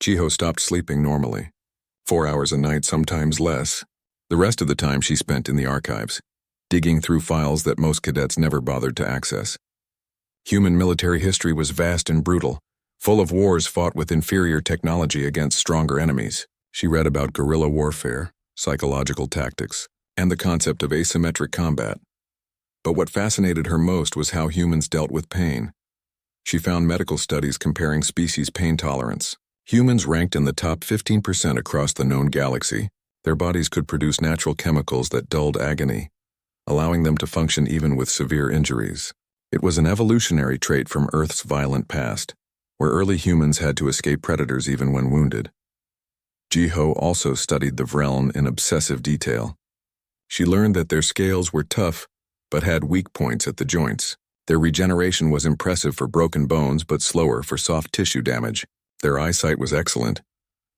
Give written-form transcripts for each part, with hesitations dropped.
Jiho stopped sleeping normally. 4 hours a night, sometimes less. The rest of the time she spent in the archives, digging through files that most cadets never bothered to access. Human military history was vast and brutal, full of wars fought with inferior technology against stronger enemies. She read about guerrilla warfare, psychological tactics, and the concept of asymmetric combat. But what fascinated her most was how humans dealt with pain. She found medical studies comparing species pain tolerance. Humans ranked in the top 15% across the known galaxy. Their bodies could produce natural chemicals that dulled agony, allowing them to function even with severe injuries. It was an evolutionary trait from Earth's violent past, where early humans had to escape predators even when wounded. Jiho also studied the Vreln in obsessive detail. She learned that their scales were tough, but had weak points at the joints. Their regeneration was impressive for broken bones but slower for soft tissue damage. Their eyesight was excellent,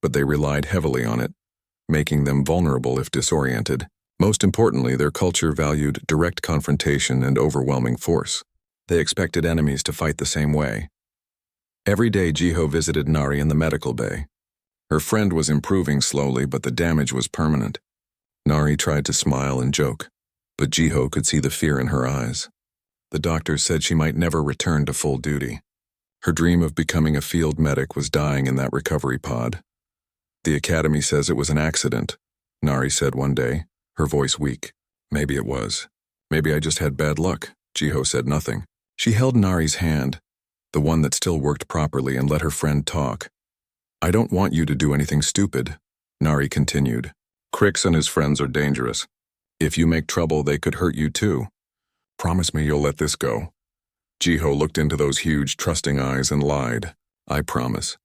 but they relied heavily on it, making them vulnerable if disoriented. Most importantly, their culture valued direct confrontation and overwhelming force. They expected enemies to fight the same way. Every day Jiho visited Nari in the medical bay. Her friend was improving slowly, but the damage was permanent. Nari tried to smile and joke, but Jiho could see the fear in her eyes. The doctors said she might never return to full duty. Her dream of becoming a field medic was dying in that recovery pod. The academy says it was an accident, Nari said one day, her voice weak. Maybe it was. Maybe I just had bad luck. Jiho said nothing. She held Nari's hand, the one that still worked properly, and let her friend talk. I don't want you to do anything stupid, Nari continued. Crix and his friends are dangerous. If you make trouble, they could hurt you too. Promise me you'll let this go. Jiho looked into those huge, trusting eyes and lied. I promise.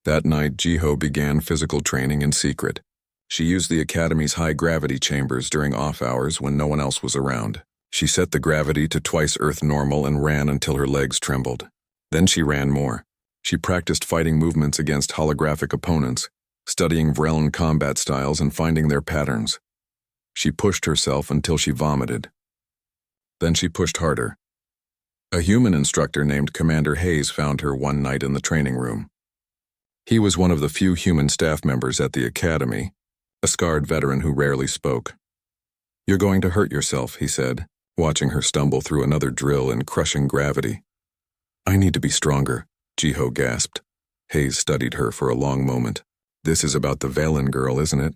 That night, Jiho began physical training in secret. She used the academy's high-gravity chambers during off hours when no one else was around. She set the gravity to twice Earth normal and ran until her legs trembled. Then she ran more. She practiced fighting movements against holographic opponents, studying Vreln combat styles and finding their patterns. She pushed herself until she vomited. Then she pushed harder. A human instructor named Commander Hayes found her one night in the training room. He was one of the few human staff members at the academy, a scarred veteran who rarely spoke. You're going to hurt yourself, he said, watching her stumble through another drill in crushing gravity. I need to be stronger, Jiho gasped. Hayes studied her for a long moment. This is about the Valen girl, isn't it?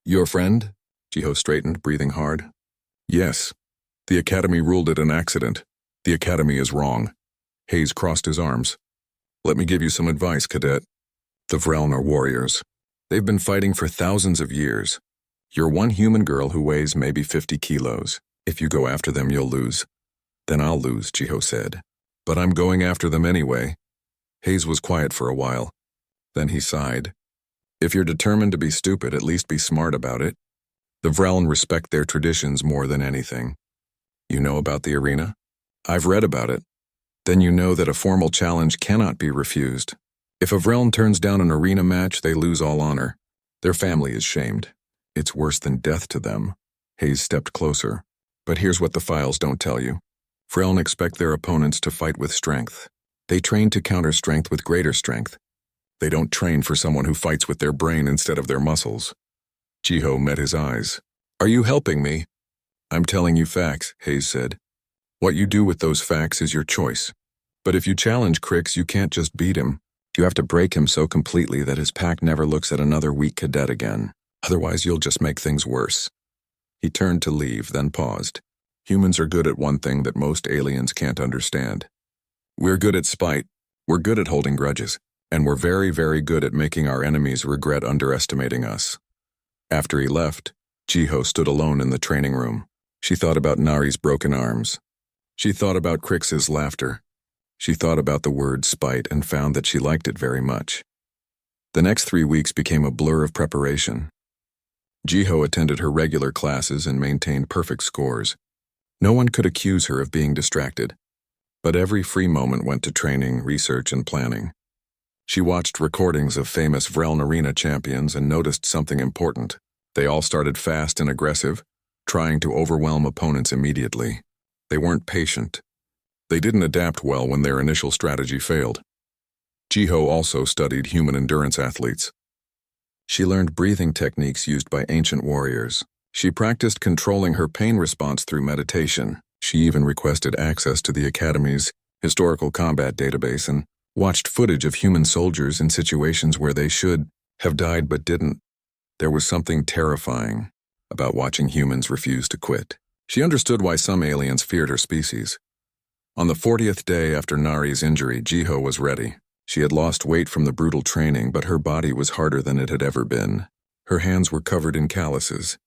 Your friend? Jiho straightened, breathing hard. Yes. The academy ruled it an accident. The academy is wrong. Hayes crossed his arms. Let me give you some advice, Cadet. The Vreln are warriors. They've been fighting for thousands of years. You're one human girl who weighs maybe 50 kilos. If you go after them, you'll lose. Then I'll lose, Jiho said. But I'm going after them anyway. Hayes was quiet for a while. Then he sighed. If you're determined to be stupid, at least be smart about it. The Vreln respect their traditions more than anything. You know about the arena? I've read about it. Then you know that a formal challenge cannot be refused. If a Vreln turns down an arena match, they lose all honor. Their family is shamed. It's worse than death to them. Hayes stepped closer. But here's what the files don't tell you. Vreln expect their opponents to fight with strength. They train to counter strength with greater strength. They don't train for someone who fights with their brain instead of their muscles. Jiho met his eyes. Are you helping me? I'm telling you facts, Hayes said. What you do with those facts is your choice. But if you challenge Crix, you can't just beat him. You have to break him so completely that his pack never looks at another weak cadet again. Otherwise, you'll just make things worse. He turned to leave, then paused. Humans are good at one thing that most aliens can't understand. We're good at spite, we're good at holding grudges, and we're very, very good at making our enemies regret underestimating us. After he left, Jiho stood alone in the training room. She thought about Nari's broken arms. She thought about Crix's laughter. She thought about the word spite and found that she liked it very much. The next 3 weeks became a blur of preparation. Jiho attended her regular classes and maintained perfect scores. No one could accuse her of being distracted, but every free moment went to training, research, and planning. She watched recordings of famous Vreln arena champions and noticed something important. They all started fast and aggressive, trying to overwhelm opponents immediately. They weren't patient. They didn't adapt well when their initial strategy failed. Jiho also studied human endurance athletes. She learned breathing techniques used by ancient warriors. She practiced controlling her pain response through meditation. She even requested access to the Academy's historical combat database and watched footage of human soldiers in situations where they should have died but didn't. There was something terrifying about watching humans refuse to quit. She understood why some aliens feared her species. On the 40th day after Nari's injury, Jiho was ready. She had lost weight from the brutal training, but her body was harder than it had ever been. Her hands were covered in calluses.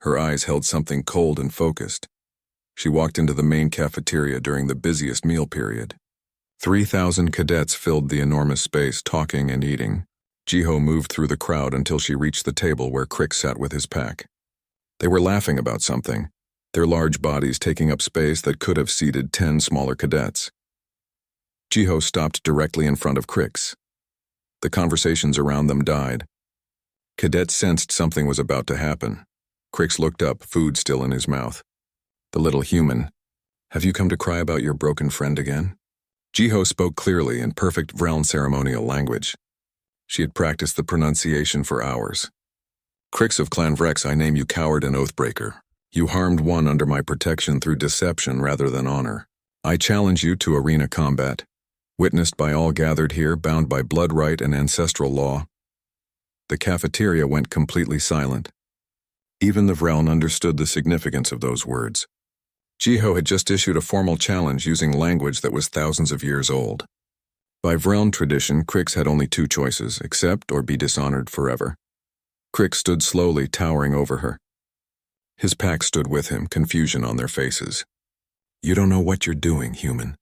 Her eyes held something cold and focused. She walked into the main cafeteria during the busiest meal period. 3,000 cadets filled the enormous space, talking and eating. Jiho moved through the crowd until she reached the table where Crick sat with his pack. They were laughing about something, their large bodies taking up space that could have seated 10 smaller cadets. Jiho stopped directly in front of Crick's. The conversations around them died. Cadet sensed something was about to happen. Crick looked up, food still in his mouth. The little human. Have you come to cry about your broken friend again? Jiho spoke clearly in perfect Vreln ceremonial language. She had practiced the pronunciation for hours. Crix of Clan Vrex, I name you coward and oathbreaker. You harmed one under my protection through deception rather than honor. I challenge you to arena combat, witnessed by all gathered here, bound by blood right and ancestral law. The cafeteria went completely silent. Even the Vreln understood the significance of those words. Jiho had just issued a formal challenge using language that was thousands of years old. By Vreln tradition, Crix had only two choices, accept or be dishonored forever. Crix stood slowly, towering over her. His pack stood with him, confusion on their faces. You don't know what you're doing, human.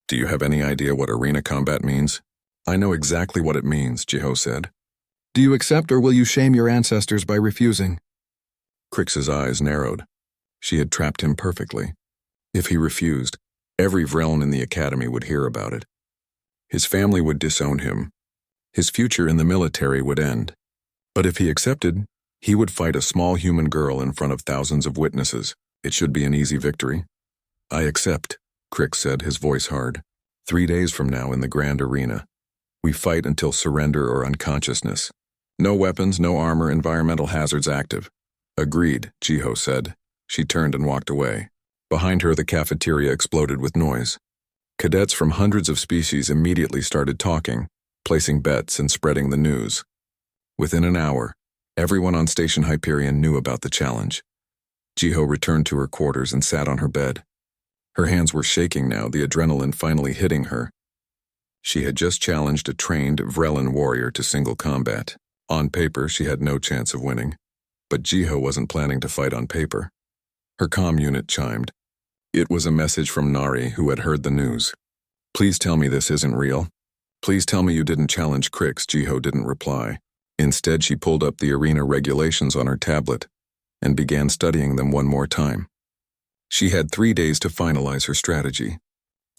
Do you have any idea what arena combat means? I know exactly what it means, Jiho said. Do you accept or will you shame your ancestors by refusing? Crix's eyes narrowed. She had trapped him perfectly. If he refused, every Vreln in the Academy would hear about it. His family would disown him. His future in the military would end. But if he accepted, he would fight a small human girl in front of thousands of witnesses. It should be an easy victory. I accept, Crix said, his voice hard. 3 days from now in the grand arena. We fight until surrender or unconsciousness. No weapons, no armor, environmental hazards active. Agreed, Jiho said. She turned and walked away. Behind her, the cafeteria exploded with noise. Cadets from hundreds of species immediately started talking, placing bets and spreading the news. Within an hour, everyone on Station Hyperion knew about the challenge. Jiho returned to her quarters and sat on her bed. Her hands were shaking now, the adrenaline finally hitting her. She had just challenged a trained Vrelin warrior to single combat. On paper, she had no chance of winning. But Jiho wasn't planning to fight on paper. Her comm unit chimed. It was a message from Nari, who had heard the news. Please tell me this isn't real. Please tell me you didn't challenge Crix. Jiho didn't reply. Instead, she pulled up the arena regulations on her tablet and began studying them one more time. She had 3 days to finalize her strategy.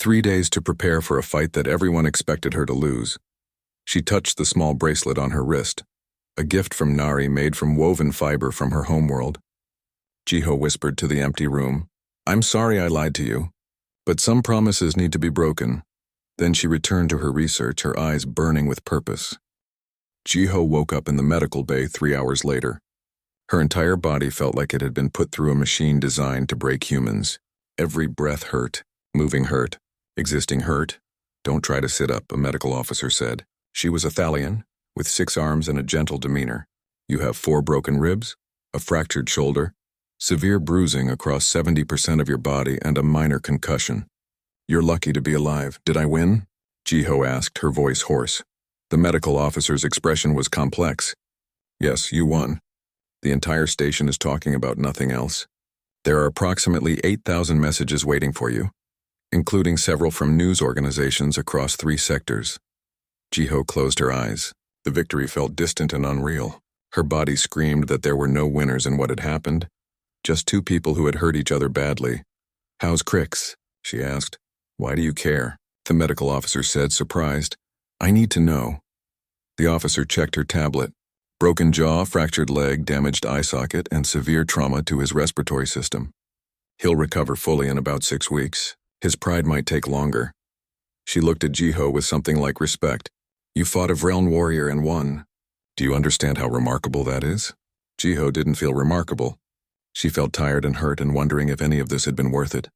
3 days to prepare for a fight that everyone expected her to lose. She touched the small bracelet on her wrist, a gift from Nari made from woven fiber from her homeworld. Jiho whispered to the empty room, I'm sorry I lied to you, but some promises need to be broken. Then she returned to her research, her eyes burning with purpose. Jiho woke up in the medical bay 3 hours later. Her entire body felt like it had been put through a machine designed to break humans. Every breath hurt, moving hurt, existing hurt. Don't try to sit up, a medical officer said. She was a Thalian, with 6 arms and a gentle demeanor. You have 4 broken ribs, a fractured shoulder, severe bruising across 70% of your body, and a minor concussion. You're lucky to be alive. Did I win? Jiho asked, her voice hoarse. The medical officer's expression was complex. Yes, you won. The entire station is talking about nothing else. There are approximately 8,000 messages waiting for you, including several from news organizations across 3 sectors. Jiho closed her eyes. The victory felt distant and unreal. Her body screamed that there were no winners in what had happened, just 2 people who had hurt each other badly. How's Crix? She asked. Why do you care? The medical officer said, surprised. I need to know. The officer checked her tablet. Broken jaw, fractured leg, damaged eye socket, and severe trauma to his respiratory system. He'll recover fully in about 6 weeks. His pride might take longer. She looked at Jiho with something like respect. You fought a Vreln warrior and won. Do you understand how remarkable that is? Jiho didn't feel remarkable. She felt tired and hurt and wondering if any of this had been worth it.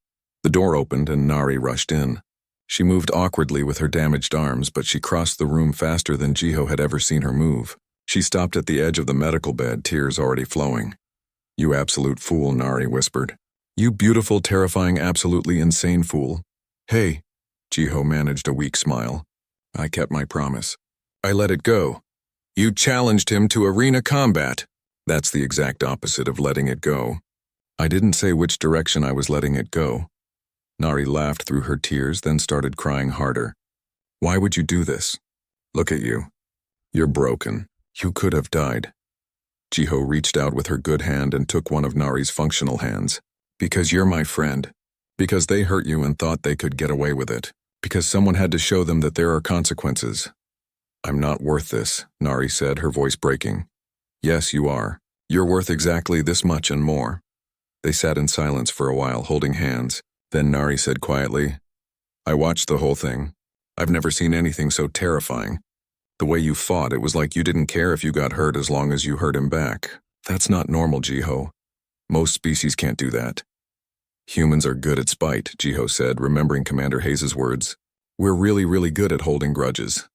The door opened and Nari rushed in. She moved awkwardly with her damaged arms, but she crossed the room faster than Jiho had ever seen her move. She stopped at the edge of the medical bed, tears already flowing. You absolute fool, Nari whispered. You beautiful, terrifying, absolutely insane fool. Hey, Jiho managed a weak smile. I kept my promise. I let it go. You challenged him to arena combat. That's the exact opposite of letting it go. I didn't say which direction I was letting it go. Nari laughed through her tears, then started crying harder. Why would you do this? Look at you. You're broken. You could have died. Jiho reached out with her good hand and took one of Nari's functional hands. Because you're my friend. Because they hurt you and thought they could get away with it. Because someone had to show them that there are consequences. I'm not worth this, Nari said, her voice breaking. Yes, you are. You're worth exactly this much and more. They sat in silence for a while, holding hands. Then Nari said quietly, I watched the whole thing. I've never seen anything so terrifying. The way you fought, it was like you didn't care if you got hurt as long as you hurt him back. That's not normal, Jiho. Most species can't do that. Humans are good at spite, Jiho said, remembering Commander Hayes' words. We're really, really good at holding grudges.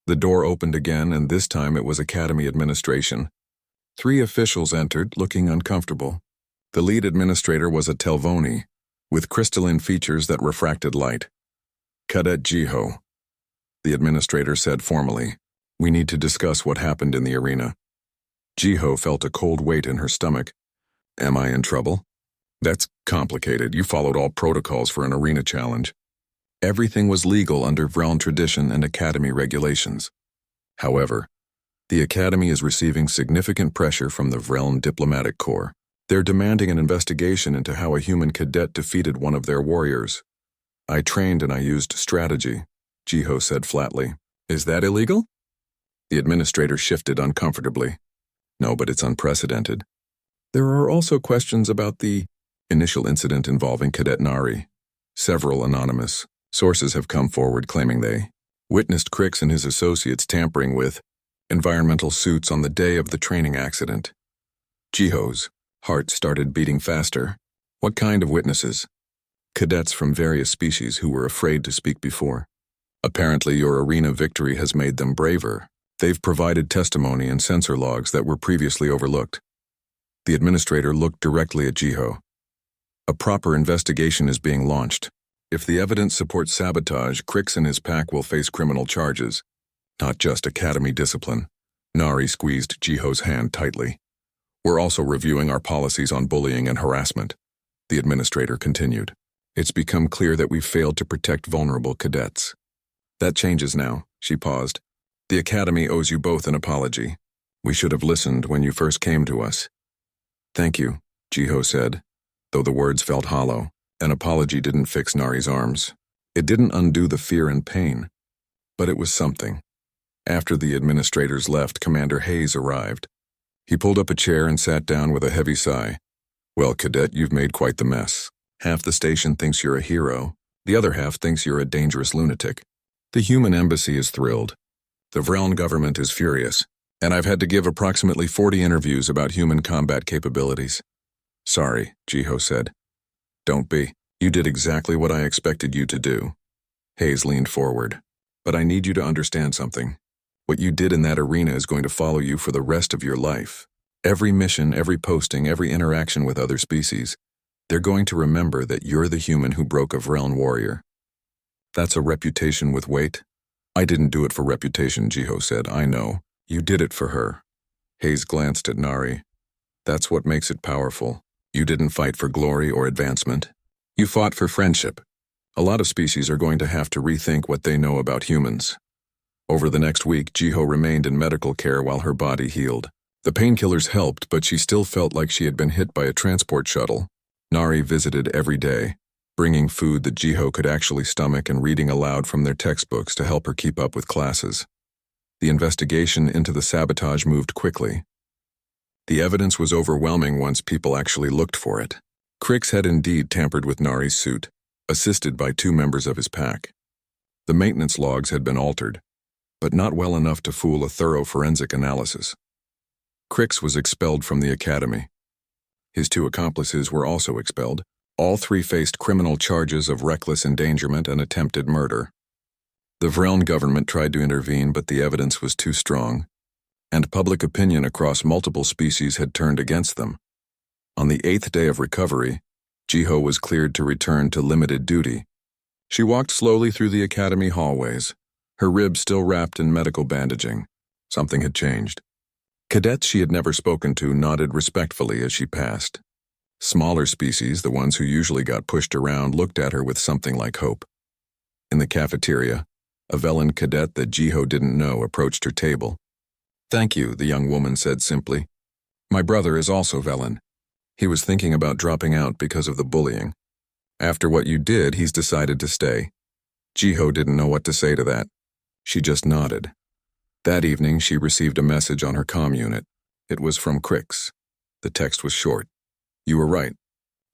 The door opened again, and this time it was Academy administration. 3 officials entered, looking uncomfortable. The lead administrator was a Telvoni, with crystalline features that refracted light. Cadet Jiho. The administrator said formally, We need to discuss what happened in the arena. Jiho felt a cold weight in her stomach. Am I in trouble? That's complicated. You followed all protocols for an arena challenge. Everything was legal under Vreln tradition and Academy regulations. However, the Academy is receiving significant pressure from the Vreln Diplomatic Corps. They're demanding an investigation into how a human cadet defeated one of their warriors. I trained and I used strategy, Jiho said flatly. Is that illegal? The administrator shifted uncomfortably. No, but it's unprecedented. There are also questions about the initial incident involving Cadet Nari. Several anonymous sources have come forward claiming they witnessed Crix and his associates tampering with environmental suits on the day of the training accident. Jiho's heart started beating faster. What kind of witnesses? Cadets from various species who were afraid to speak before. Apparently your arena victory has made them braver. They've provided testimony and sensor logs that were previously overlooked. The administrator looked directly at Jiho. A proper investigation is being launched. If the evidence supports sabotage, Crix and his pack will face criminal charges. Not just Academy discipline. Nari squeezed Jiho's hand tightly. We're also reviewing our policies on bullying and harassment. The administrator continued. It's become clear that we've failed to protect vulnerable cadets. That changes now, she paused. The Academy owes you both an apology. We should have listened when you first came to us. Thank you, Jiho said, though the words felt hollow. An apology didn't fix Nari's arms. It didn't undo the fear and pain. But it was something. After the administrators left, Commander Hayes arrived. He pulled up a chair and sat down with a heavy sigh. Well, Cadet, you've made quite the mess. Half the station thinks you're a hero. The other half thinks you're a dangerous lunatic. The human embassy is thrilled. The Vreln government is furious. And I've had to give approximately 40 interviews about human combat capabilities. Sorry, Jiho said. Don't be. You did exactly what I expected you to do. Hayes leaned forward. But I need you to understand something. What you did in that arena is going to follow you for the rest of your life. Every mission, every posting, every interaction with other species, they're going to remember that you're the human who broke a Vreln warrior. That's a reputation with weight. I didn't do it for reputation, Jiho said. I know. You did it for her. Hayes glanced at Nari. That's what makes it powerful. You didn't fight for glory or advancement. You fought for friendship. A lot of species are going to have to rethink what they know about humans. Over the next week, Jiho remained in medical care while her body healed. The painkillers helped, but she still felt like she had been hit by a transport shuttle. Nari visited every day, bringing food that Jiho could actually stomach and reading aloud from their textbooks to help her keep up with classes. The investigation into the sabotage moved quickly. The evidence was overwhelming once people actually looked for it. Crix had indeed tampered with Nari's suit, assisted by 2 members of his pack. The maintenance logs had been altered. but not well enough to fool a thorough forensic analysis. Crix was expelled from the academy. His 2 accomplices were also expelled. All 3 faced criminal charges of reckless endangerment and attempted murder. The Vreln government tried to intervene, but the evidence was too strong, and public opinion across multiple species had turned against them. On the 8th day of recovery, Jiho was cleared to return to limited duty. She walked slowly through the academy hallways, her ribs still wrapped in medical bandaging. Something had changed. Cadets she had never spoken to nodded respectfully as she passed. Smaller species, the ones who usually got pushed around, looked at her with something like hope. In the cafeteria, a Velen cadet that Jiho didn't know approached her table. "Thank you," the young woman said simply. "My brother is also Velen. He was thinking about dropping out because of the bullying. After what you did, he's decided to stay." Jiho didn't know what to say to that. She just nodded. That evening, she received a message on her comm unit. It was from Crix. The text was short. "You were right.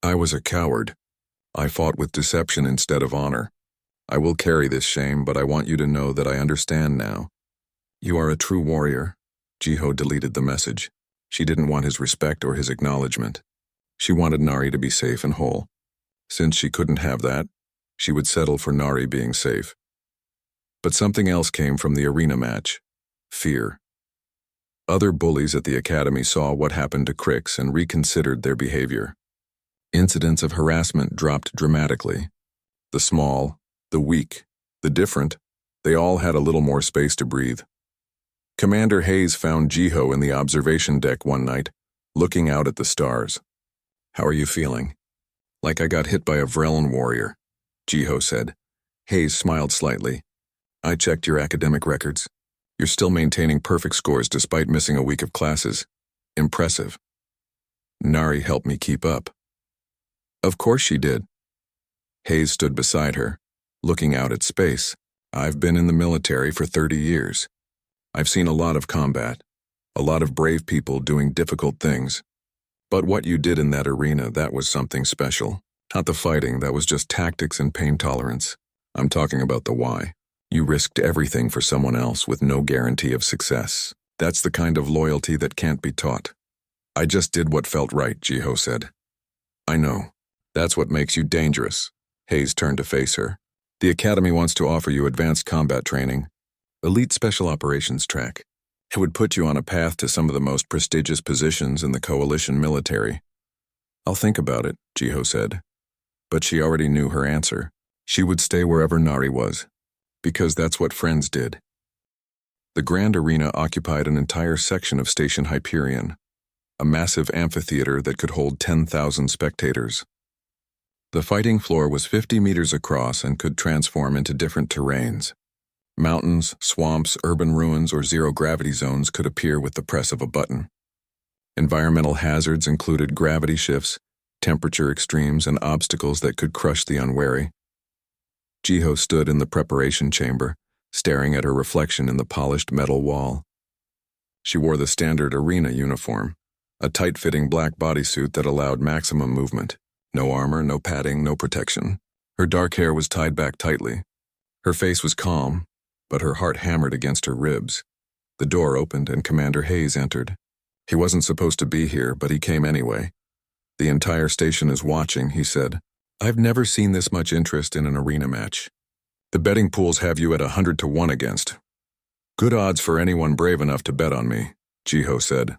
I was a coward. I fought with deception instead of honor. I will carry this shame, but I want you to know that I understand now. You are a true warrior." Jiho deleted the message. She didn't want his respect or his acknowledgement. She wanted Nari to be safe and whole. Since she couldn't have that, she would settle for Nari being safe. But something else came from the arena match. Fear. Other bullies at the academy saw what happened to Crix and reconsidered their behavior. Incidents of harassment dropped dramatically. The small, the weak, the different, they all had a little more space to breathe. Commander Hayes found Jiho in the observation deck one night, looking out at the stars. "How are you feeling?" "Like I got hit by a Vreln warrior," Jiho said. Hayes smiled slightly. "I checked your academic records. You're still maintaining perfect scores despite missing a week of classes. Impressive." "Nari helped me keep up." "Of course she did." Hayes stood beside her, looking out at space. "I've been in the military for 30 years. I've seen a lot of combat, a lot of brave people doing difficult things. But what you did in that arena, that was something special. Not the fighting, that was just tactics and pain tolerance. I'm talking about the why. You risked everything for someone else with no guarantee of success. That's the kind of loyalty that can't be taught." "I just did what felt right," Jiho said. "I know. That's what makes you dangerous." Hayes turned to face her. "The Academy wants to offer you advanced combat training. Elite Special Operations track. It would put you on a path to some of the most prestigious positions in the Coalition military." "I'll think about it," Jiho said. But she already knew her answer. She would stay wherever Nari was, because that's what friends did. The Grand Arena occupied an entire section of Station Hyperion, a massive amphitheater that could hold 10,000 spectators. The fighting floor was 50 meters across and could transform into different terrains. Mountains, swamps, urban ruins, or zero-gravity zones could appear with the press of a button. Environmental hazards included gravity shifts, temperature extremes, and obstacles that could crush the unwary. Jiho stood in the preparation chamber, staring at her reflection in the polished metal wall. She wore the standard arena uniform, a tight-fitting black bodysuit that allowed maximum movement. No armor, no padding, no protection. Her dark hair was tied back tightly. Her face was calm, but her heart hammered against her ribs. The door opened and Commander Hayes entered. He wasn't supposed to be here, but he came anyway. "The entire station is watching," he said. "I've never seen this much interest in an arena match. The betting pools have you at 100 to 1 against. Good odds for anyone brave enough to bet on me," Jiho said.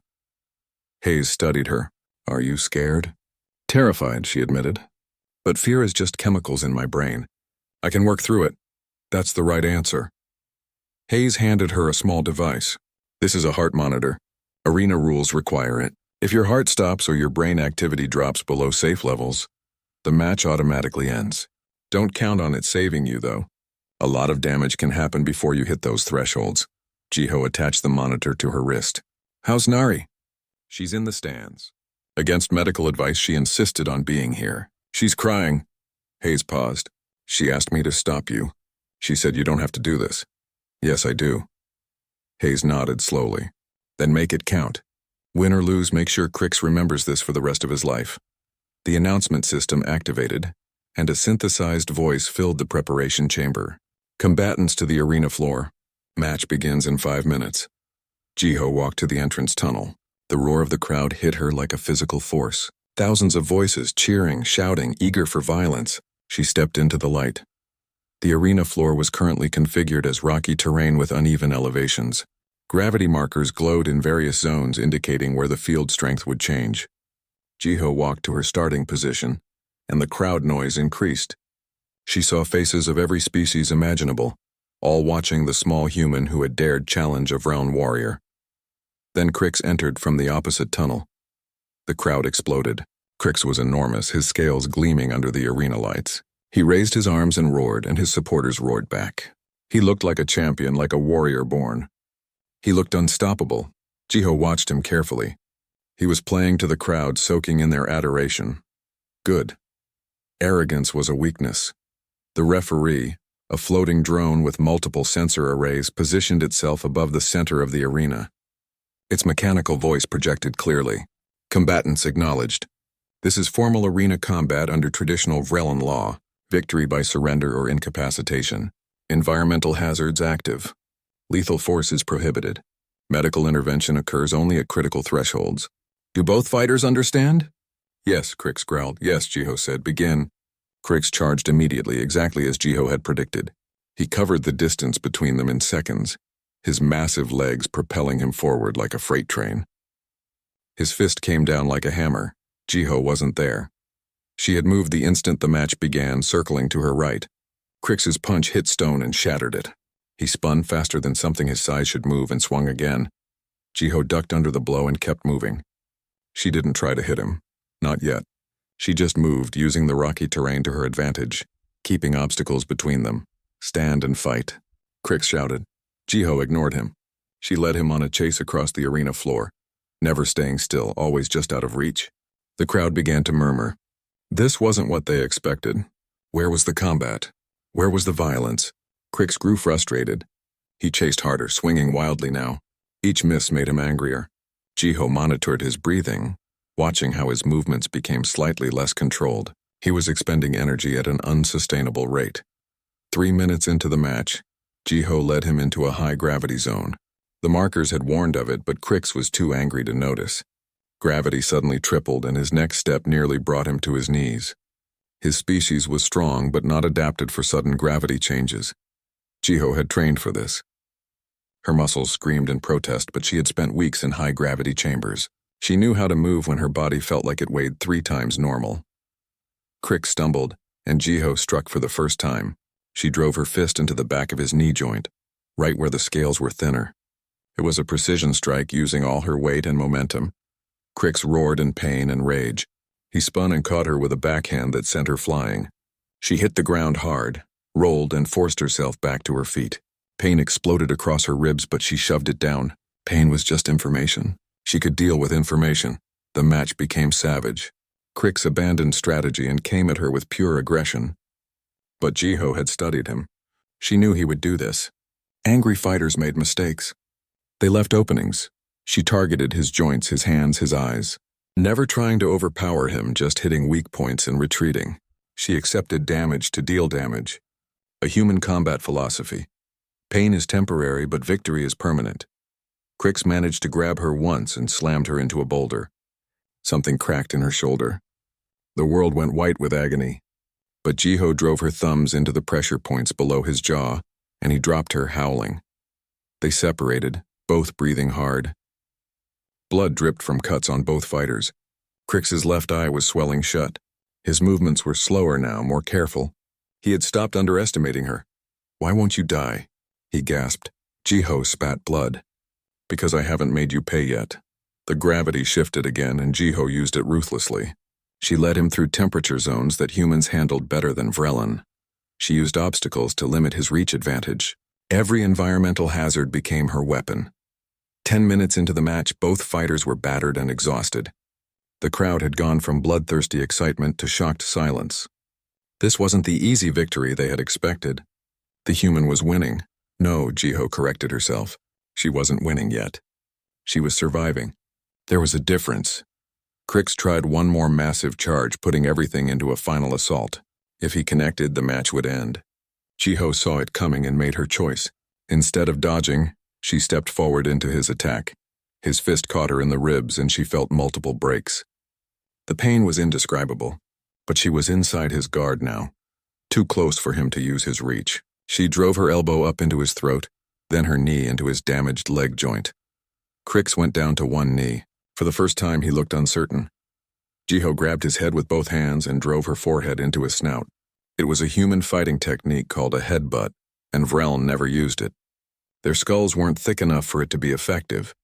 Hayes studied her. "Are you scared?" "Terrified," she admitted. "But fear is just chemicals in my brain. I can work through it. That's the right answer." Hayes handed her a small device. "This is a heart monitor. Arena rules require it. If your heart stops or your brain activity drops below safe levels, the match automatically ends. Don't count on it saving you, though. A lot of damage can happen before you hit those thresholds." Jiho attached the monitor to her wrist. "How's Nari?" "She's in the stands. Against medical advice, she insisted on being here. She's crying." Hayes paused. "She asked me to stop you. She said you don't have to do this." "Yes, I do." Hayes nodded slowly. "Then make it count. Win or lose, make sure Crix remembers this for the rest of his life." The announcement system activated, and a synthesized voice filled the preparation chamber. "Combatants to the arena floor. Match begins in 5 minutes. Jiho walked to the entrance tunnel. The roar of the crowd hit her like a physical force. Thousands of voices, cheering, shouting, eager for violence. She stepped into the light. The arena floor was currently configured as rocky terrain with uneven elevations. Gravity markers glowed in various zones indicating where the field strength would change. Jiho walked to her starting position, and the crowd noise increased. She saw faces of every species imaginable, all watching the small human who had dared challenge a Vreln warrior. Then Crix entered from the opposite tunnel. The crowd exploded. Crix was enormous, his scales gleaming under the arena lights. He raised his arms and roared, and his supporters roared back. He looked like a champion, like a warrior born. He looked unstoppable. Jiho watched him carefully. He was playing to the crowd, soaking in their adoration. Good. Arrogance was a weakness. The referee, a floating drone with multiple sensor arrays, positioned itself above the center of the arena. Its mechanical voice projected clearly. Combatants acknowledged. This is formal arena combat under traditional Vreln law, victory by surrender or incapacitation. Environmental hazards active. Lethal force is prohibited. Medical intervention occurs only at critical thresholds. Do both fighters understand? Yes, Crix growled. Yes, Jiho said. Begin. Crix charged immediately, exactly as Jiho had predicted. He covered the distance between them in seconds, his massive legs propelling him forward like a freight train. His fist came down like a hammer. Jiho wasn't there. She had moved the instant the match began, circling to her right. Crix's punch hit stone and shattered it. He spun faster than something his size should move and swung again. Jiho ducked under the blow and kept moving. She didn't try to hit him. Not yet. She just moved, using the rocky terrain to her advantage, keeping obstacles between them. Stand and fight, Crix shouted. Jiho ignored him. She led him on a chase across the arena floor, never staying still, always just out of reach. The crowd began to murmur. This wasn't what they expected. Where was the combat? Where was the violence? Crix grew frustrated. He chased harder, swinging wildly now. Each miss made him angrier. Jiho monitored his breathing, watching how his movements became slightly less controlled. He was expending energy at an unsustainable rate. 3 minutes into the match, Jiho led him into a high-gravity zone. The markers had warned of it, but Crix was too angry to notice. Gravity suddenly tripled, and his next step nearly brought him to his knees. His species was strong, but not adapted for sudden gravity changes. Jiho had trained for this. Her muscles screamed in protest, but she had spent weeks in high-gravity chambers. She knew how to move when her body felt like it weighed 3 times normal. Crix stumbled, and Jiho struck for the first time. She drove her fist into the back of his knee joint, right where the scales were thinner. It was a precision strike using all her weight and momentum. Crix roared in pain and rage. He spun and caught her with a backhand that sent her flying. She hit the ground hard, rolled, and forced herself back to her feet. Pain exploded across her ribs, but she shoved it down. Pain was just information. She could deal with information. The match became savage. Crix abandoned strategy and came at her with pure aggression. But Jiho had studied him. She knew he would do this. Angry fighters made mistakes. They left openings. She targeted his joints, his hands, his eyes. Never trying to overpower him, just hitting weak points and retreating. She accepted damage to deal damage. A human combat philosophy. Pain is temporary, but victory is permanent. Crix managed to grab her once and slammed her into a boulder. Something cracked in her shoulder. The world went white with agony. But Jiho drove her thumbs into the pressure points below his jaw, and he dropped her, howling. They separated, both breathing hard. Blood dripped from cuts on both fighters. Crix's left eye was swelling shut. His movements were slower now, more careful. He had stopped underestimating her. "Why won't you die?" he gasped. Jiho spat blood. "Because I haven't made you pay yet." The gravity shifted again, and Jiho used it ruthlessly. She led him through temperature zones that humans handled better than Vreln. She used obstacles to limit his reach advantage. Every environmental hazard became her weapon. 10 minutes into the match, both fighters were battered and exhausted. The crowd had gone from bloodthirsty excitement to shocked silence. This wasn't the easy victory they had expected. The human was winning. No, Jiho corrected herself. She wasn't winning yet. She was surviving. There was a difference. Crix tried one more massive charge, putting everything into a final assault. If he connected, the match would end. Jiho saw it coming and made her choice. Instead of dodging, she stepped forward into his attack. His fist caught her in the ribs and she felt multiple breaks. The pain was indescribable, but she was inside his guard now, too close for him to use his reach. She drove her elbow up into his throat, then her knee into his damaged leg joint. Crix went down to one knee. For the first time, he looked uncertain. Jiho grabbed his head with both hands and drove her forehead into his snout. It was a human fighting technique called a headbutt, and Vrel never used it. Their skulls weren't thick enough for it to be effective.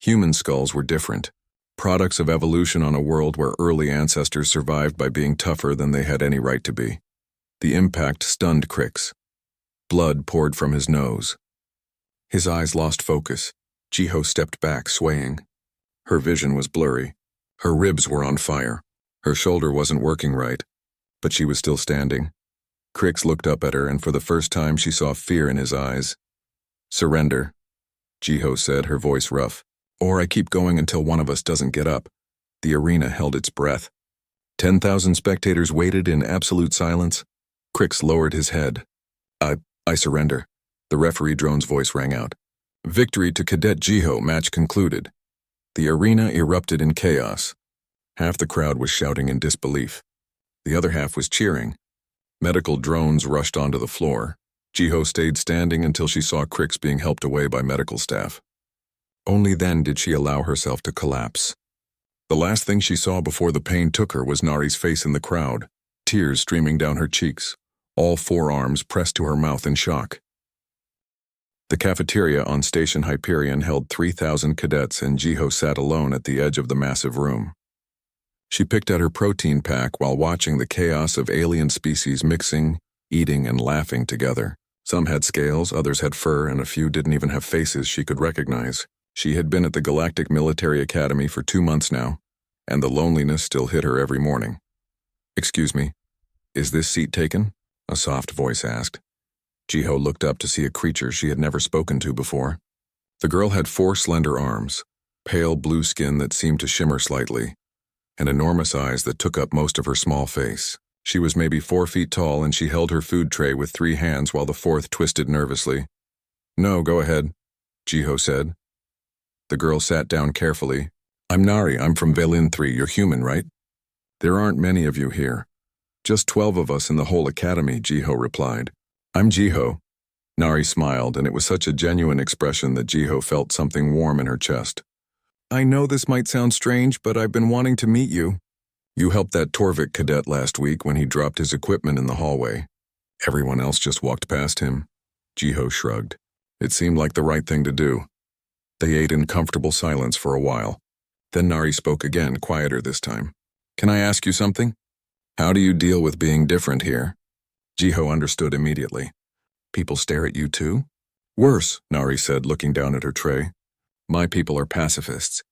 Human skulls were different, products of evolution on a world where early ancestors survived by being tougher than they had any right to be. The impact stunned Crix. Blood poured from his nose. His eyes lost focus. Jiho stepped back, swaying. Her vision was blurry. Her ribs were on fire. Her shoulder wasn't working right, but she was still standing. Crix looked up at her, and for the first time she saw fear in his eyes. "Surrender," Jiho said, her voice rough. "Or I keep going until one of us doesn't get up." The arena held its breath. 10,000 spectators waited in absolute silence. Crix lowered his head. I surrender." The referee drone's voice rang out. "Victory to Cadet Jiho, match concluded." The arena erupted in chaos. Half the crowd was shouting in disbelief. The other half was cheering. Medical drones rushed onto the floor. Jiho stayed standing until she saw Crix being helped away by medical staff. Only then did she allow herself to collapse. The last thing she saw before the pain took her was Nari's face in the crowd, tears streaming down her cheeks, all four arms pressed to her mouth in shock. The cafeteria on Station Hyperion held 3,000 cadets, and Jiho sat alone at the edge of the massive room. She picked at her protein pack while watching the chaos of alien species mixing, eating, and laughing together. Some had scales, others had fur, and a few didn't even have faces she could recognize. She had been at the Galactic Military Academy for 2 months now, and the loneliness still hit her every morning. "Excuse me, is this seat taken?" a soft voice asked. Jiho looked up to see a creature she had never spoken to before. The girl had 4 slender arms, pale blue skin that seemed to shimmer slightly, and enormous eyes that took up most of her small face. She was maybe 4 feet tall, and she held her food tray with 3 hands while the 4th twisted nervously. "No, go ahead," Jiho said. The girl sat down carefully. "I'm Nari, I'm from Velin 3, you're human, right?" "There aren't many of you here. Just 12 of us in the whole academy," Jiho replied. "I'm Jiho." Nari smiled, and it was such a genuine expression that Jiho felt something warm in her chest. "I know this might sound strange, but I've been wanting to meet you. You helped that Torvik cadet last week when he dropped his equipment in the hallway. Everyone else just walked past him." Jiho shrugged. It seemed like the right thing to do. They ate in comfortable silence for a while. Then Nari spoke again, quieter this time. "Can I ask you something? How do you deal with being different here?" Jiho understood immediately. "People stare at you too?" "Worse," Nari said, looking down at her tray. "My people are pacifists.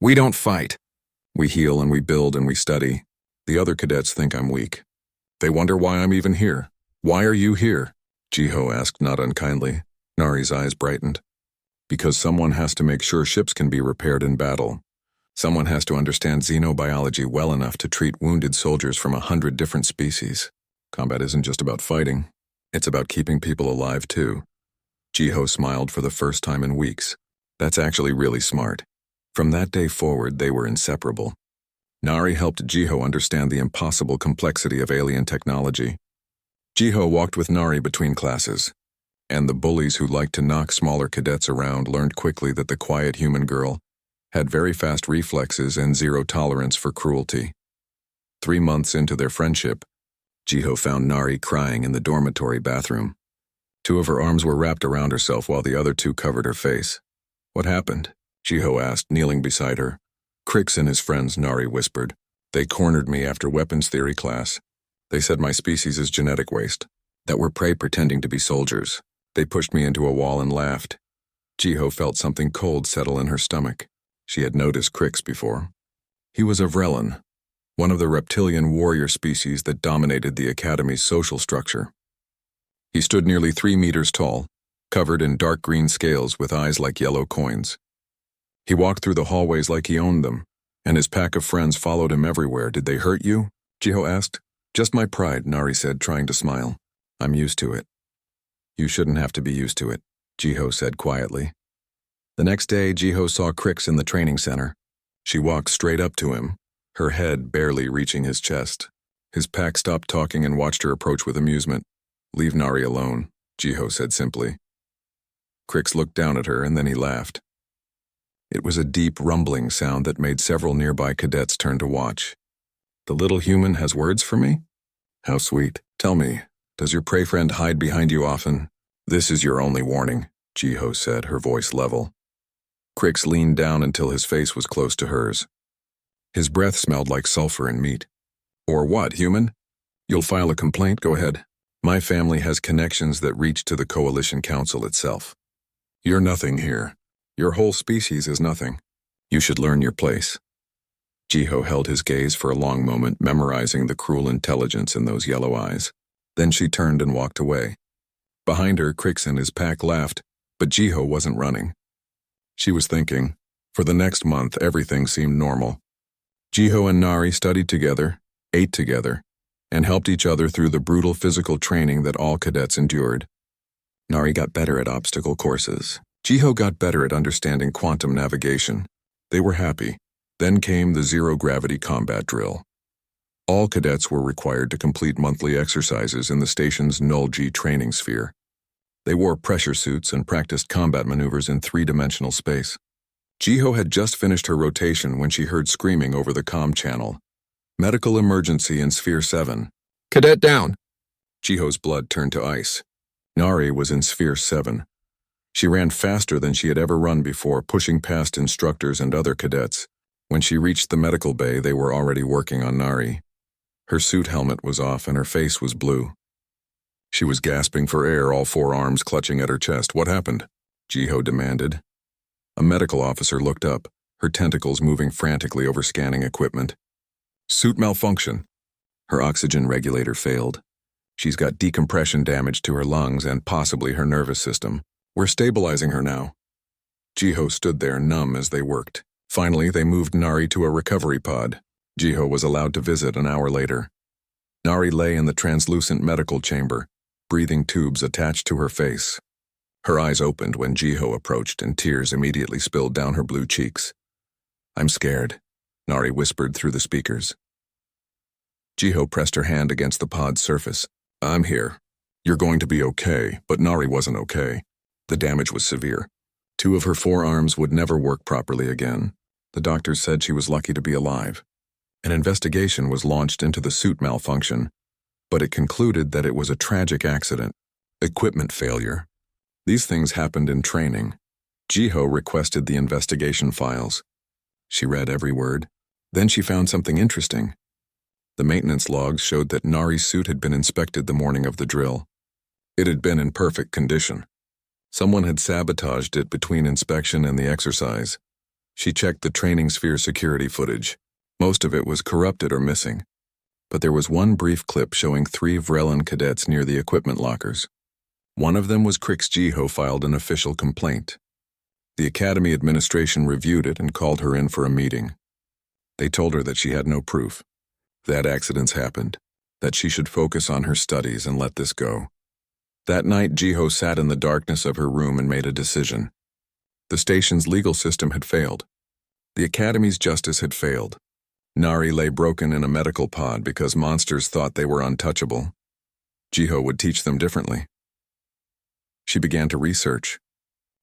We don't fight. We heal and we build and we study. The other cadets think I'm weak. They wonder why I'm even here." "Why are you here?" Jiho asked, not unkindly. Nari's eyes brightened. "Because someone has to make sure ships can be repaired in battle. Someone has to understand xenobiology well enough to treat wounded soldiers from 100 different species. Combat isn't just about fighting. It's about keeping people alive, too." Jiho smiled for the first time in weeks. That's actually really smart. From that day forward, they were inseparable. Nari helped Jiho understand the impossible complexity of alien technology. Jiho walked with Nari between classes, and the bullies who liked to knock smaller cadets around learned quickly that the quiet human girl had very fast reflexes and zero tolerance for cruelty. 3 months into their friendship, Jiho found Nari crying in the dormitory bathroom. 2 of her arms were wrapped around herself while the other 2 covered her face. "What happened?" Jiho asked, kneeling beside her. "Crix and his friends," Nari whispered. "They cornered me after weapons theory class. They said my species is genetic waste, that we're prey pretending to be soldiers. They pushed me into a wall and laughed." Jiho felt something cold settle in her stomach. She had noticed Crix before. He was a Vrelin, one of the reptilian warrior species that dominated the Academy's social structure. He stood nearly 3 meters tall, covered in dark green scales with eyes like yellow coins. He walked through the hallways like he owned them, and his pack of friends followed him everywhere. "Did they hurt you?" Jiho asked. "Just my pride," Nari said, trying to smile. "I'm used to it." "You shouldn't have to be used to it." Jiho said quietly. The next day, Jiho saw Crix in the training center. She walked straight up to him, her head barely reaching his chest. His pack stopped talking and watched her approach with amusement. "Leave Nari alone," Jiho said simply. Crix looked down at her and then he laughed. It was a deep rumbling sound that made several nearby cadets turn to watch. "The little human has words for me? How sweet. Tell me, does your prey friend hide behind you often?" "This is your only warning," Jiho said, her voice level. Crix leaned down until his face was close to hers. His breath smelled like sulfur and meat. "Or what, human? You'll file a complaint? Go ahead. My family has connections that reach to the Coalition Council itself. You're nothing here. Your whole species is nothing. You should learn your place." Jiho held his gaze for a long moment, memorizing the cruel intelligence in those yellow eyes. Then she turned and walked away. Behind her, Crix and his pack laughed, but Jiho wasn't running. She was thinking. For the next month, everything seemed normal. Jiho and Nari studied together, ate together, and helped each other through the brutal physical training that all cadets endured. Nari got better at obstacle courses. Jiho got better at understanding quantum navigation. They were happy. Then came the zero-gravity combat drill. All cadets were required to complete monthly exercises in the station's null-G training sphere. They wore pressure suits and practiced combat maneuvers in three-dimensional space. Jiho had just finished her rotation when she heard screaming over the comm channel. "Medical emergency in Sphere 7. Cadet down!" Jiho's blood turned to ice. Nari was in Sphere 7. She ran faster than she had ever run before, pushing past instructors and other cadets. When she reached the medical bay, they were already working on Nari. Her suit helmet was off and her face was blue. She was gasping for air, all four arms clutching at her chest. "What happened?" Jiho demanded. A medical officer looked up, her tentacles moving frantically over scanning equipment. "Suit malfunction. Her oxygen regulator failed. She's got decompression damage to her lungs and possibly her nervous system. We're stabilizing her now." Jiho stood there numb as they worked. Finally, they moved Nari to a recovery pod. Jiho was allowed to visit an hour later. Nari lay in the translucent medical chamber, breathing tubes attached to her face. Her eyes opened when Jiho approached and tears immediately spilled down her blue cheeks. "I'm scared," Nari whispered through the speakers. Jiho pressed her hand against the pod's surface. "I'm here. You're going to be okay," but Nari wasn't okay. The damage was severe. 2 of her forearms would never work properly again. The doctors said she was lucky to be alive. An investigation was launched into the suit malfunction, but it concluded that it was a tragic accident. Equipment failure. These things happened in training. Jiho requested the investigation files. She read every word. Then she found something interesting. The maintenance logs showed that Nari's suit had been inspected the morning of the drill. It had been in perfect condition. Someone had sabotaged it between inspection and the exercise. She checked the training sphere security footage. Most of it was corrupted or missing. But there was one brief clip showing 3 Vrellan cadets near the equipment lockers. One of them was Crix. Jiho filed an official complaint. The Academy administration reviewed it and called her in for a meeting. They told her that she had no proof, that accidents happened, that she should focus on her studies and let this go. That night, Jiho sat in the darkness of her room and made a decision. The station's legal system had failed. The Academy's justice had failed. Nari lay broken in a medical pod because monsters thought they were untouchable. Jiho would teach them differently. She began to research.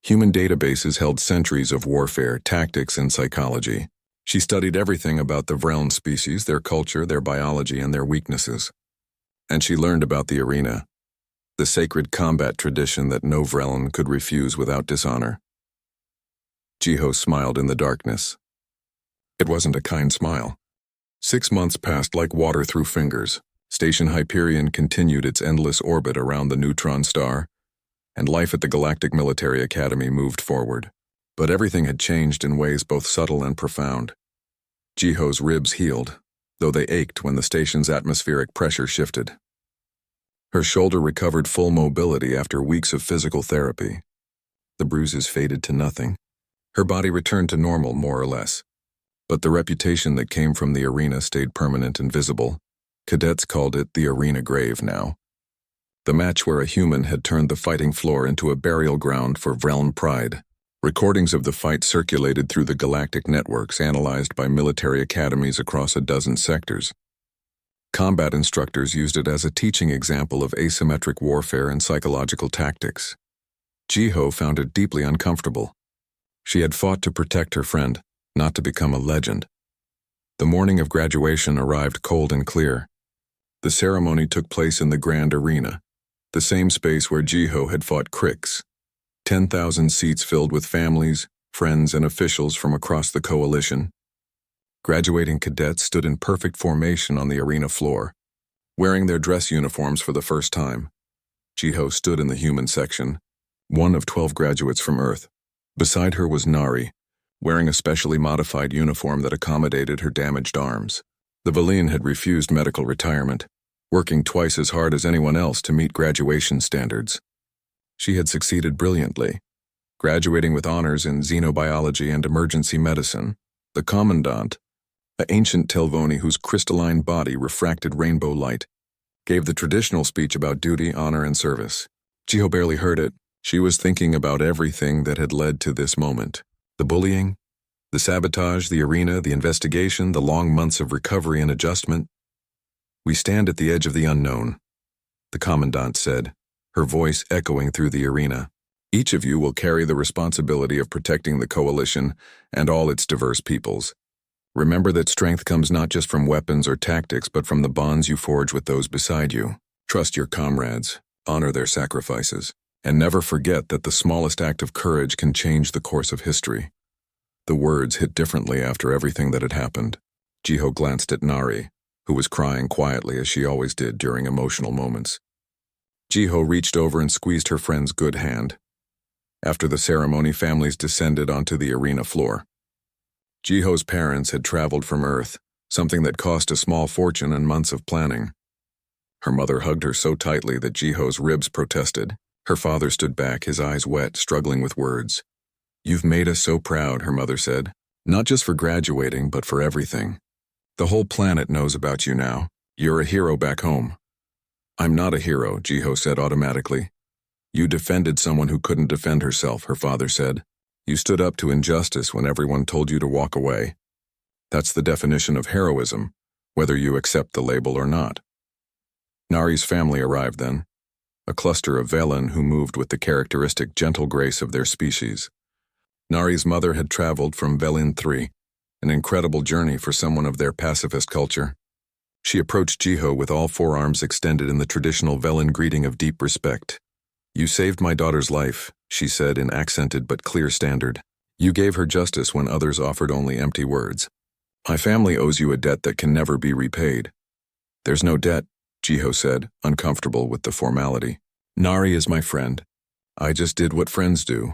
Human databases held centuries of warfare, tactics, and psychology. She studied everything about the Vrellan species, their culture, their biology, and their weaknesses. And she learned about the arena, the sacred combat tradition that no Vrellan could refuse without dishonor. Jiho smiled in the darkness. It wasn't a kind smile. 6 months passed like water through fingers. Station Hyperion continued its endless orbit around the neutron star, and life at the Galactic Military Academy moved forward. But everything had changed in ways both subtle and profound. Jiho's ribs healed, though they ached when the station's atmospheric pressure shifted. Her shoulder recovered full mobility after weeks of physical therapy. The bruises faded to nothing. Her body returned to normal, more or less. But the reputation that came from the arena stayed permanent and visible. Cadets called it the arena grave now. the match where a human had turned the fighting floor into a burial ground for realm pride. Recordings of the fight circulated through the galactic networks analyzed by military academies across a dozen sectors. Combat instructors used it as a teaching example of asymmetric warfare and psychological tactics. Jiho found it deeply uncomfortable. She had fought to protect her friend, not to become a legend. The morning of graduation arrived cold and clear. The ceremony took place in the Grand Arena, the same space where Jiho had fought Crix. 10,000 seats filled with families, friends, and officials from across the coalition. Graduating cadets stood in perfect formation on the arena floor, wearing their dress uniforms for the first time. Jiho stood in the human section, one of 12 graduates from Earth. Beside her was Nari, wearing a specially modified uniform that accommodated her damaged arms. The Valine had refused medical retirement, working twice as hard as anyone else to meet graduation standards. She had succeeded brilliantly, graduating with honors in xenobiology and emergency medicine. The Commandant, an ancient Telvoni whose crystalline body refracted rainbow light, gave the traditional speech about duty, honor, and service. Jiho barely heard it. She was thinking about everything that had led to this moment. The bullying, the sabotage, the arena, the investigation, the long months of recovery and adjustment. "We stand at the edge of the unknown," the Commandant said, her voice echoing through the arena. "Each of you will carry the responsibility of protecting the Coalition and all its diverse peoples. Remember that strength comes not just from weapons or tactics, but from the bonds you forge with those beside you. Trust your comrades, honor their sacrifices, and never forget that the smallest act of courage can change the course of history." The words hit differently after everything that had happened. Jiho glanced at Nari, who was crying quietly as she always did during emotional moments. Jiho reached over and squeezed her friend's good hand. After the ceremony, families descended onto the arena floor. Jiho's parents had traveled from Earth, something that cost a small fortune and months of planning. Her mother hugged her so tightly that Jiho's ribs protested. Her father stood back, his eyes wet, struggling with words. "You've made us so proud," her mother said. "Not just for graduating, but for everything. The whole planet knows about you now. You're a hero back home." "I'm not a hero," Jiho said automatically. "You defended someone who couldn't defend herself," her father said. "You stood up to injustice when everyone told you to walk away. That's the definition of heroism, whether you accept the label or not." Nari's family arrived then, a cluster of Velen who moved with the characteristic gentle grace of their species. Nari's mother had traveled from Velen 3, an incredible journey for someone of their pacifist culture. She approached Jiho with all four arms extended in the traditional Velen greeting of deep respect. "You saved my daughter's life," she said in accented but clear standard. "You gave her justice when others offered only empty words. My family owes you a debt that can never be repaid." "There's no debt," Jiho said, uncomfortable with the formality. "Nari is my friend. I just did what friends do."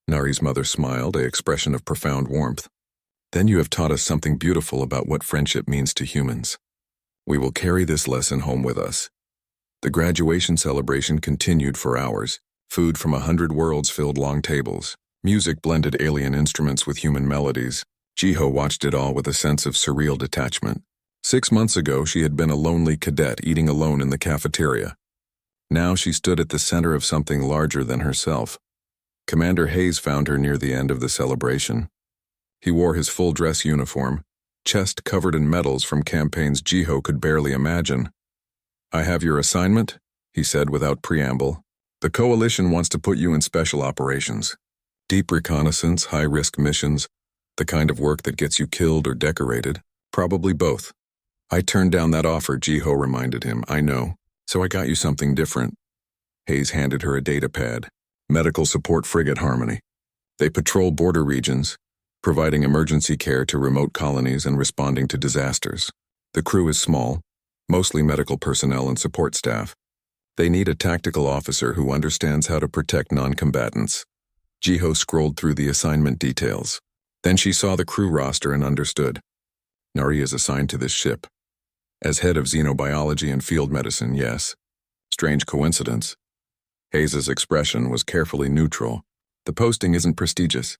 Nari's mother smiled, an expression of profound warmth. "Then you have taught us something beautiful about what friendship means to humans. We will carry this lesson home with us." The graduation celebration continued for hours. Food from 100 worlds filled long tables. Music blended alien instruments with human melodies. Jiho watched it all with a sense of surreal detachment. 6 months ago, she had been a lonely cadet eating alone in the cafeteria. Now she stood at the center of something larger than herself. Commander Hayes found her near the end of the celebration. He wore his full dress uniform, chest covered in medals from campaigns Jiho could barely imagine. "I have your assignment," he said without preamble. "The Coalition wants to put you in special operations. Deep reconnaissance, high-risk missions, the kind of work that gets you killed or decorated. Probably both." "I turned down that offer," Jiho reminded him. "I know. So I got you something different." Hayes handed her a data pad. "Medical Support Frigate Harmony. They patrol border regions, providing emergency care to remote colonies and responding to disasters. The crew is small, mostly medical personnel and support staff. They need a tactical officer who understands how to protect non-combatants." Jiho scrolled through the assignment details. Then she saw the crew roster and understood. Nari is assigned to this ship. As head of xenobiology and field medicine, yes. Strange coincidence. Hayes's expression was carefully neutral. "The posting isn't prestigious.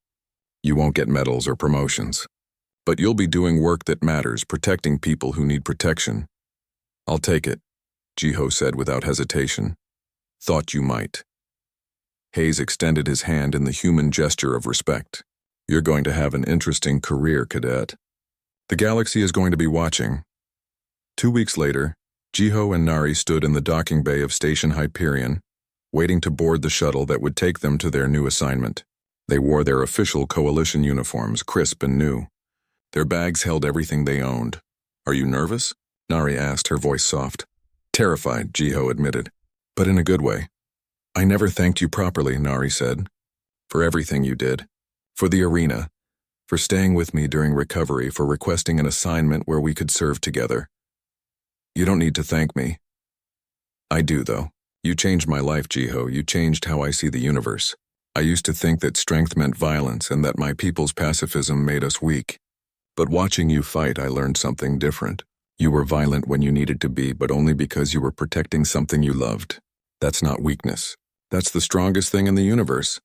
You won't get medals or promotions. But you'll be doing work that matters, protecting people who need protection." "I'll take it," Jiho said without hesitation. Thought you might. Hayes extended his hand in the human gesture of respect. You're going to have an interesting career, Cadet. The galaxy is going to be watching. 2 weeks later, Jiho and Nari stood in the docking bay of Station Hyperion, waiting to board the shuttle that would take them to their new assignment. They wore their official coalition uniforms, crisp and new. Their bags held everything they owned. Are you nervous? Nari asked, her voice soft. Terrified, Jiho admitted, but in a good way. I never thanked you properly, Nari said. For everything you did. For the arena. For staying with me during recovery, for requesting an assignment where we could serve together. You don't need to thank me. I do, though. You changed my life, Jiho. You changed how I see the universe. I used to think that strength meant violence and that my people's pacifism made us weak. But watching you fight, I learned something different. You were violent when you needed to be, but only because you were protecting something you loved. That's not weakness. That's the strongest thing in the universe.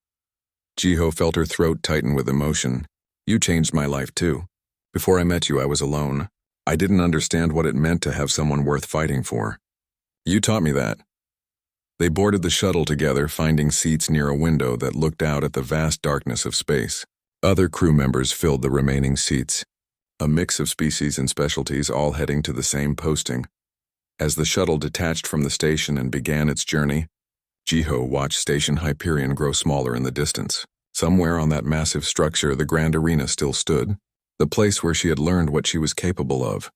Jiho felt her throat tighten with emotion. You changed my life too. Before I met you, I was alone. I didn't understand what it meant to have someone worth fighting for. You taught me that. They boarded the shuttle together, finding seats near a window that looked out at the vast darkness of space. Other crew members filled the remaining seats. A mix of species and specialties, all heading to the same posting. As the shuttle detached from the station and began its journey, Jiho watched Station Hyperion grow smaller in the distance. Somewhere on that massive structure, the grand arena still stood, the place where she had learned what she was capable of,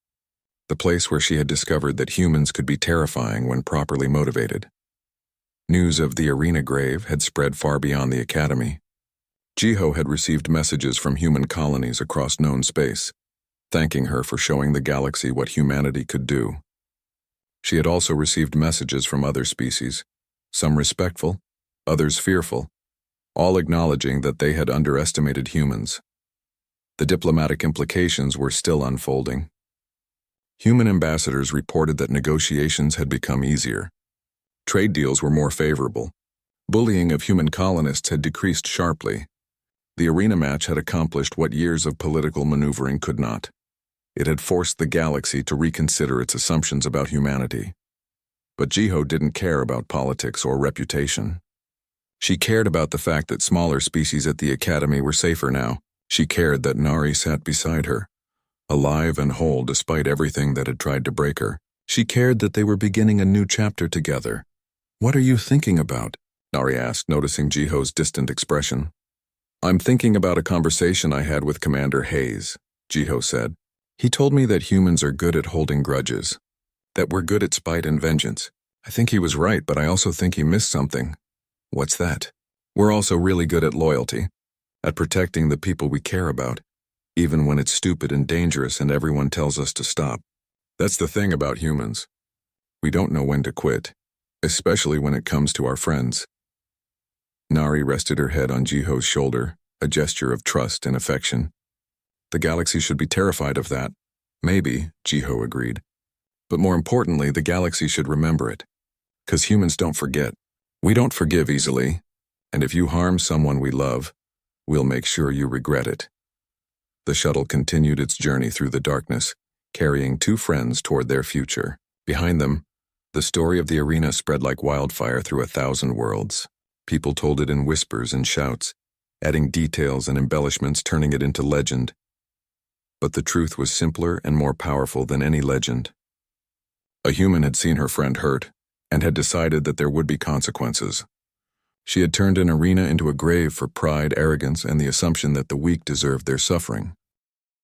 the place where she had discovered that humans could be terrifying when properly motivated. News of the arena grave had spread far beyond the academy. Jiho had received messages from human colonies across known space, thanking her for showing the galaxy what humanity could do. She had also received messages from other species, some respectful, others fearful, all acknowledging that they had underestimated humans. The diplomatic implications were still unfolding. Human ambassadors reported that negotiations had become easier. Trade deals were more favorable. Bullying of human colonists had decreased sharply. The arena match had accomplished what years of political maneuvering could not. It had forced the galaxy to reconsider its assumptions about humanity. But Jiho didn't care about politics or reputation. She cared about the fact that smaller species at the academy were safer now. She cared that Nari sat beside her, alive and whole despite everything that had tried to break her. She cared that they were beginning a new chapter together. What are you thinking about? Nari asked, noticing Jiho's distant expression. I'm thinking about a conversation I had with Commander Hayes, Jiho said. He told me that humans are good at holding grudges, that we're good at spite and vengeance. I think he was right, but I also think he missed something. What's that? We're also really good at loyalty, at protecting the people we care about, even when it's stupid and dangerous and everyone tells us to stop. That's the thing about humans. We don't know when to quit, especially when it comes to our friends. Nari rested her head on Jiho's shoulder, a gesture of trust and affection. The galaxy should be terrified of that. Maybe, Jiho agreed. But more importantly, the galaxy should remember it. 'Cause humans don't forget. We don't forgive easily. And if you harm someone we love, we'll make sure you regret it. The shuttle continued its journey through the darkness, carrying two friends toward their future. Behind them, the story of the arena spread like wildfire through 1,000 worlds. People told it in whispers and shouts, adding details and embellishments, turning it into legend. But the truth was simpler and more powerful than any legend. A human had seen her friend hurt, and had decided that there would be consequences. She had turned an arena into a grave for pride, arrogance, and the assumption that the weak deserved their suffering.